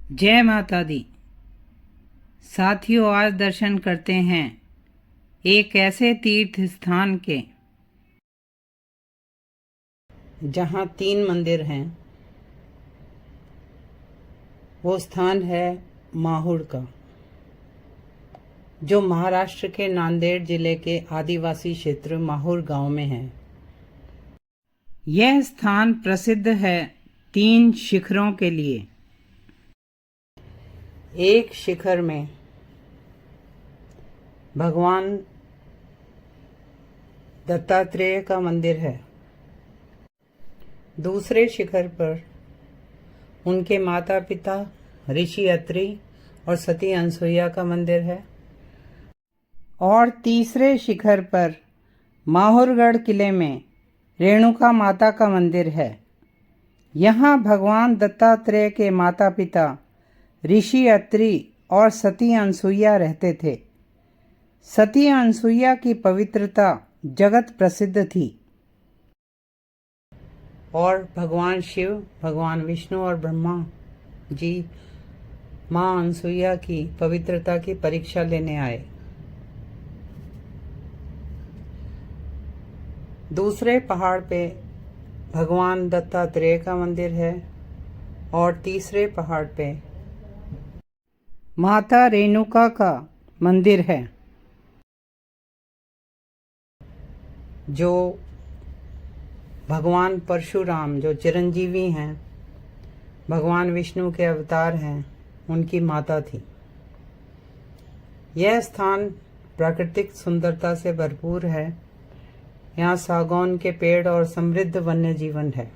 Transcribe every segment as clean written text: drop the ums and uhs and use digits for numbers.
जय माता दी। साथियों, आज दर्शन करते हैं एक ऐसे तीर्थ स्थान के जहां 3 मंदिर हैं। वो स्थान है माहूर का, जो महाराष्ट्र के नांदेड़ जिले के आदिवासी क्षेत्र माहूर गांव में है। यह स्थान प्रसिद्ध है 3 शिखरों के लिए। एक शिखर में भगवान दत्तात्रेय का मंदिर है। दूसरे शिखर पर उनके माता पिता ऋषि अत्रि और सती अनसुईया का मंदिर है। और तीसरे शिखर पर माहूरगढ़ किले में रेणुका माता का मंदिर है। यहाँ भगवान दत्तात्रेय के माता पिता ऋषि अत्रि और सती अनसुईया रहते थे। सती अनसुईया की पवित्रता जगत प्रसिद्ध थी और भगवान शिव, भगवान विष्णु और ब्रह्मा जी मां अनसुईया की पवित्रता की परीक्षा लेने आए। दूसरे पहाड़ पे भगवान दत्तात्रेय का मंदिर है और तीसरे पहाड़ पे माता रेणुका का मंदिर है, जो भगवान परशुराम, जो चिरंजीवी हैं, भगवान विष्णु के अवतार हैं, उनकी माता थी। यह स्थान प्राकृतिक सुंदरता से भरपूर है। यहाँ सागौन के पेड़ और समृद्ध वन्य जीवन है।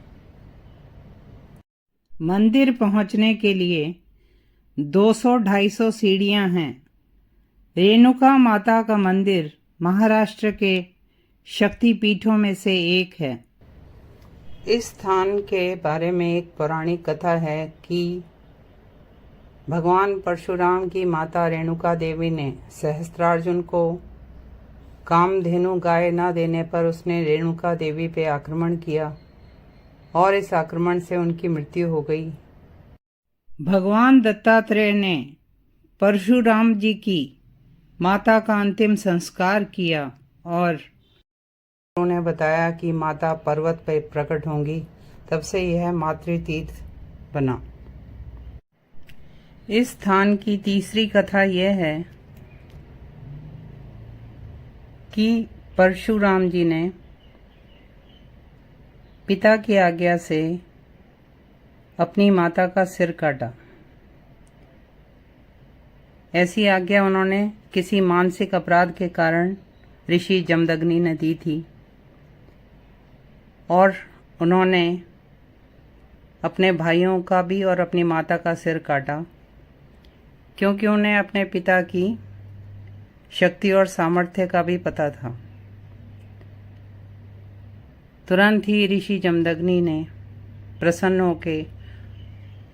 मंदिर पहुंचने के लिए 200-250 सीढ़ियां हैं। रेणुका माता का मंदिर महाराष्ट्र के शक्तिपीठों में से एक है। इस स्थान के बारे में एक पौराणिक कथा है कि भगवान परशुराम की माता रेणुका देवी ने सहस्त्रार्जुन को कामधेनु गाय न देने पर उसने रेणुका देवी पे आक्रमण किया और इस आक्रमण से उनकी मृत्यु हो गई। भगवान दत्तात्रेय ने परशुराम जी की माता का अंतिम संस्कार किया और उन्होंने बताया कि माता पर्वत पर प्रकट होंगी। तब से यह मातृतीर्थ बना। इस स्थान की तीसरी कथा यह है कि परशुराम जी ने पिता की आज्ञा से अपनी माता का सिर काटा। ऐसी आज्ञा उन्होंने किसी मानसिक अपराध के कारण ऋषि जमदग्नि ने दी थी और उन्होंने अपने भाइयों का भी और अपनी माता का सिर काटा, क्योंकि उन्हें अपने पिता की शक्ति और सामर्थ्य का भी पता था। तुरंत ही ऋषि जमदग्नि ने प्रसन्न होकर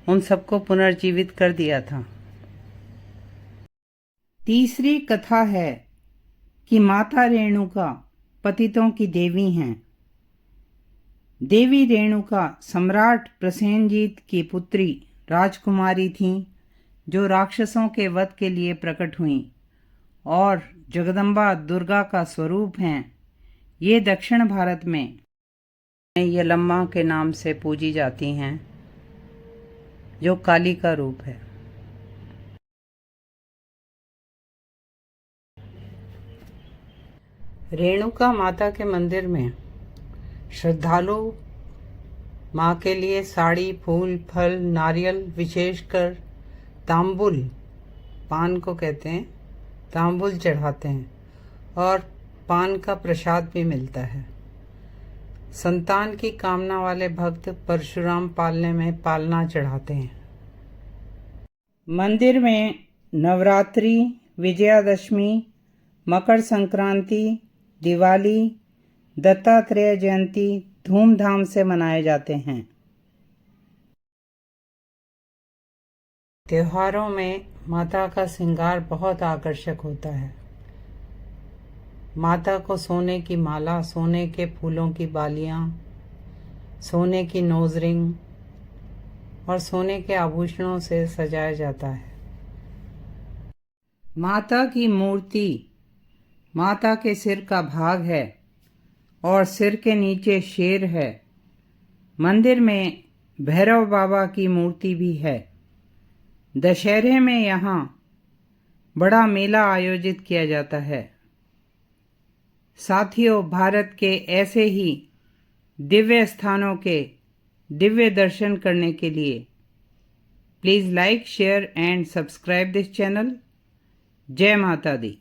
उन सबको पुनर्जीवित कर दिया था। तीसरी कथा है कि माता रेणुका पतितों की देवी हैं। देवी रेणुका सम्राट प्रसेनजीत की पुत्री राजकुमारी थीं, जो राक्षसों के वध के लिए प्रकट हुईं और जगदम्बा दुर्गा का स्वरूप हैं। ये दक्षिण भारत में यलम्मा के नाम से पूजी जाती हैं, जो काली का रूप है। रेणुका माता के मंदिर में श्रद्धालु माँ के लिए साड़ी, फूल, फल, नारियल, विशेषकर तांबुल, पान को कहते हैं, तांबुल चढ़ाते हैं और पान का प्रसाद भी मिलता है। संतान की कामना वाले भक्त परशुराम पालने में पालना चढ़ाते हैं। मंदिर में नवरात्रि, विजयादशमी, मकर संक्रांति, दिवाली, दत्तात्रेय जयंती धूमधाम से मनाए जाते हैं। त्योहारों में माता का श्रृंगार बहुत आकर्षक होता है। माता को सोने की माला, सोने के फूलों की बालियां, सोने की नोज रिंग और सोने के आभूषणों से सजाया जाता है। माता की मूर्ति माता के सिर का भाग है और सिर के नीचे शेर है। मंदिर में भैरव बाबा की मूर्ति भी है। दशहरे में यहाँ बड़ा मेला आयोजित किया जाता है। साथियों, भारत के ऐसे ही दिव्य स्थानों के दिव्य दर्शन करने के लिए please like, share and subscribe this channel. जय माता दी।